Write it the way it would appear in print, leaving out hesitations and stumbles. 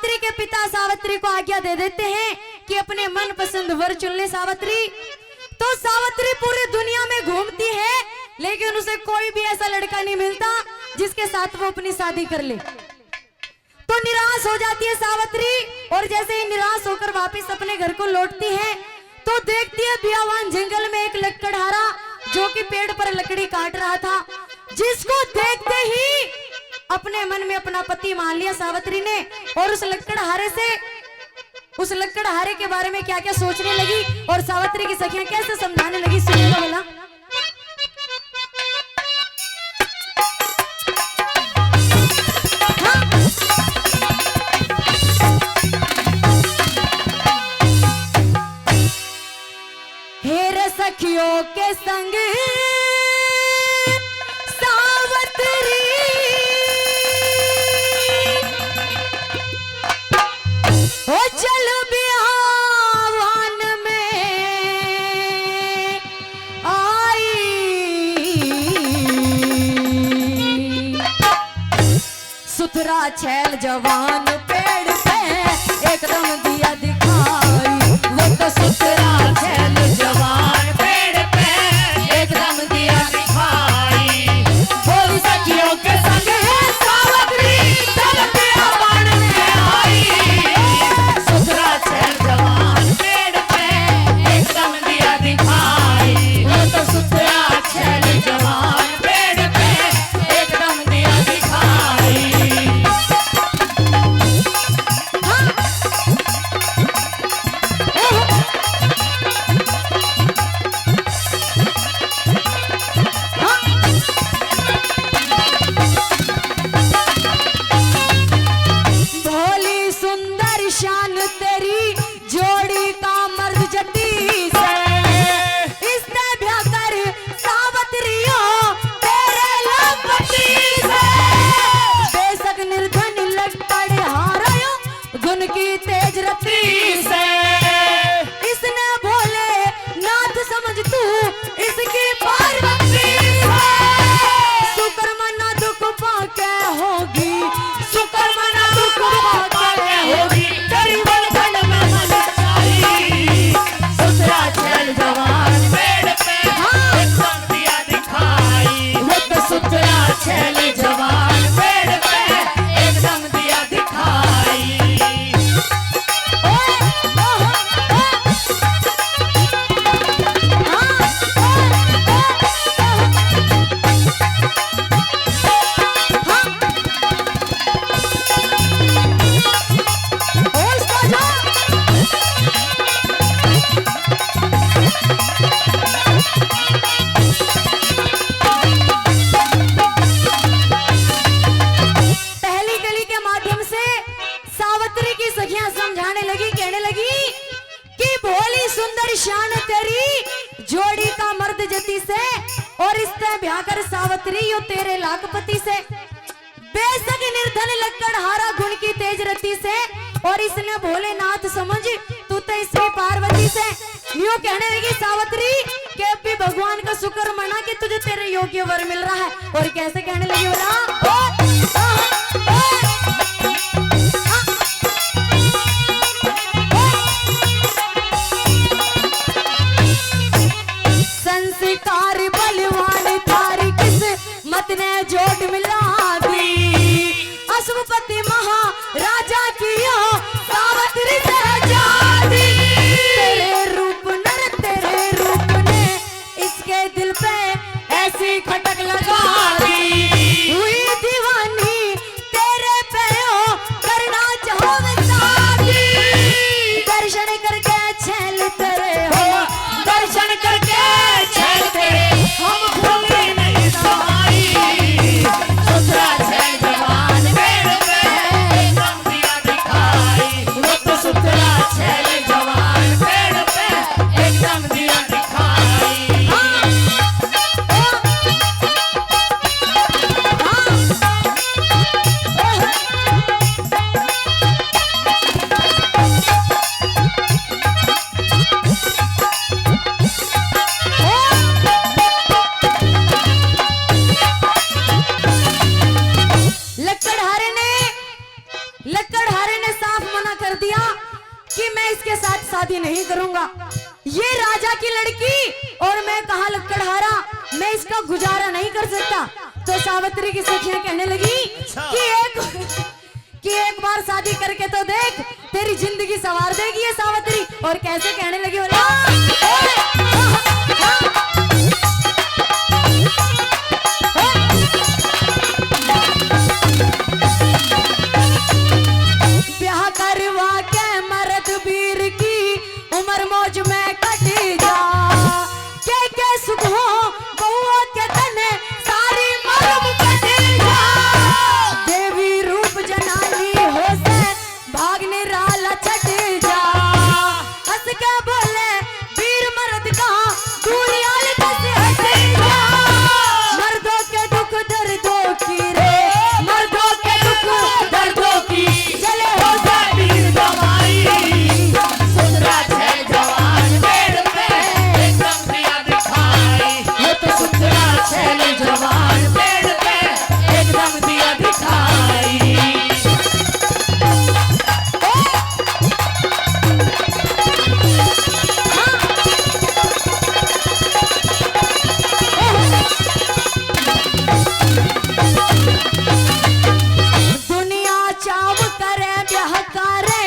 सावित्री के पिता सावित्री को आज्ञा दे देते हैं कि अपने मन पसंद वर चुन ले सावित्री। तो सावित्री पूरी दुनिया में घूमती है, लेकिन उसे कोई भी ऐसा लड़का नहीं मिलता जिसके साथ वो अपनी शादी कर ले। तो निराश हो जाती है सावित्री, और जैसे ही निराश होकर वापस अपने घर को लौटती है तो देखती है बियावान जंगल में एक लकड़हारा जो कि पेड़ पर लकड़ी काट रहा था, जिसको देखते ही अपने मन में अपना पति मान लिया सावित्री ने। और उस लकड़हारे के बारे में क्या क्या सोचने लगी और सावित्री की सखियां कैसे समझाने लगी, सुनिएगा बोला। हेरे सखियों के संग सावित्री ओ चल बियावान में आई, सुथरा छैल जवान पेड़ पे एकदम दिया दिखाई, वो तो सुथरा छैल जवान पेड़ पे एकदम दिया दिखाई। बोली सखियों के संग है सावित्री चल बियावान में आई, सुथरा छैल जवान पेड़ पे एकदम दिया दिखाई, वो तो सुथरा छैल जवान पेड़ पे एकदम दिया दिखाई। भोली सुंदर शान तेरी जोड़ी का मर्द जटी से, इसने ब्याह कर सावित्रियों तेरे लपटी से। बेशक निर्धन लकड़हारा गुण की तेज रती से, इसने भोले नाथ समझ तू इसकी पार्वती है। सुकर्मना दुख पाके होगी, सुकर्मना दुख पाके होगी, तेरी बलखंड में मचाई, सुथरा छैल जवान पेड़ पे एकदम दिया दिखाई, वो तो सुथरा छैल जवान पेड़ पे एकदम दिया दिखाई। पहली गली के माध्यम से सावित्री की सखियां समझाने लगी, कहने लगी कि भोली सुंदर शान तेरी जोड़ी का मर्द जति से, और इससे ब्याह कर सावित्री यो तेरे लाखपति से। बेशक निर्धन लकड़हारा गुण की तेज रति से, और इसने भोलेनाथ समझ तू तो इसकी पार्वती से। यूं कहने लगी सावित्री कि अब भी भगवान का शुक्र मना कि तुझे तेरे योग्य वर मिल रहा है। और कैसे कहने लगी बोला, संस्कार बलवान थारी किस मत ने जोड़ मिला दी, अश्वपति महाराजा की हो सावित्री से जादी। तेरे रूप नर तेरे रूप ने इसके दिल पे ऐसी खटक लगा दी, हुई दीवानी तेरे पे हो करना चाहो मैं शादी। दर्शन करके छैल तेरे हो, दर्शन करके छैल तेरे हम भूले नहीं समाई, सुथरा छैल जवान पेड़ पे एकदम दिया दिखाई, वो तो सुथरा छैल जवान पेड़ पे एकदम दिया दिखाई। लकड़हारे ने कर दिया कि मैं इसके साथ शादी नहीं करूंगा। ये राजा की लड़की और मैं कहाँ लकड़हारा, मैं इसका गुजारा नहीं कर सकता। तो सावित्री की सखियां कहने लगी कि एक बार शादी करके तो देख, तेरी जिंदगी संवार देगी ये सावित्री। और कैसे कहने लगी, बोला ब्याह करवा के मर्द वीर की उम्र मौज में कटी जा, के सुख हो बहुओं के तने सारी मरम कटी जा। देवी रूप जनानी हो से भाग निराला छट जा, हंस के बोले वीर मर्द कहाँ दूरियाल कैसे हट जा। मर्दों के दुख दर्दों की रे, मर्दों के दुख दर्दों की चले हो वीर दवाई। सुंदरा है जवान पेड़ पे एकदम दिया दिखाई, ये तो सुंदरा है जवान पेड़ पे एकदम दिया दिखाई। दुनिया चाव करे ब्याह करे